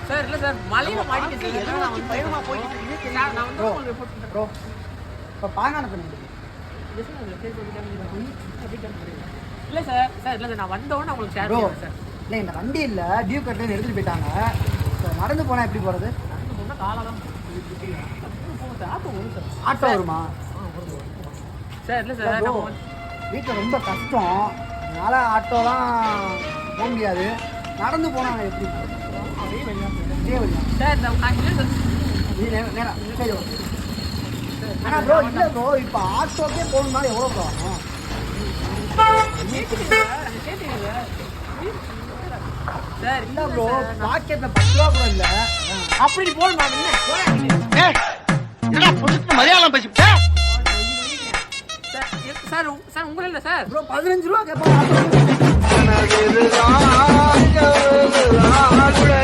Sir இல்ல sir மலையில மாட்டிக்கிட்டு சார் நான் வந்து பயமா போயிட்டு இருக்கேன் சார் நான் வந்து உங்களுக்கு ரிப்போர்ட் பண்றேன் ப்ரோ இப்போ பாங்கான பண்ணி இல்ல சார் சார் இல்ல சார் நான் வந்தவொடனே உங்களுக்கு ஷேர் ப்ரோ பண்ணுறேன் சார். இல்லை இந்த வண்டி இல்லை டியூ கட்டில் எடுத்துகிட்டு போயிட்டாங்க. ஸோ நடந்து போனால் எப்படி போகிறது? நடந்து போனால் காலாதான் போகும் சார். ஆட்டோ வரும் சார். ஆட்டோ வருமா? சார் இல்லை சார் நம்ம வந்து வீட்டில் ரொம்ப கஷ்டம், அதனால் ஆட்டோலாம் போக முடியாது. நடந்து போனால் எப்படி அப்படியே வெளியாக இதே வழியா? சார் நான் இல்லை சார் இது நேரம் சரி ஓகே. ஆனால் ப்ரோ இல்லை ப்ரோ, இப்போ ஆட்டோக்கே போகணும்னா எவ்வளோ ப்ரோ ஆகும்? சார் இல்லை ப்ரோ, பாக்கெட்டில் 10 ரூபா கூட இல்லை. அப்படி போகணும் மலையாளம் பேசிவிட்டேன். சார் சார் உங்களை இல்லை சார் ப்ரோ 15 ரூபா கேட்பாங்க ஆட்டோ.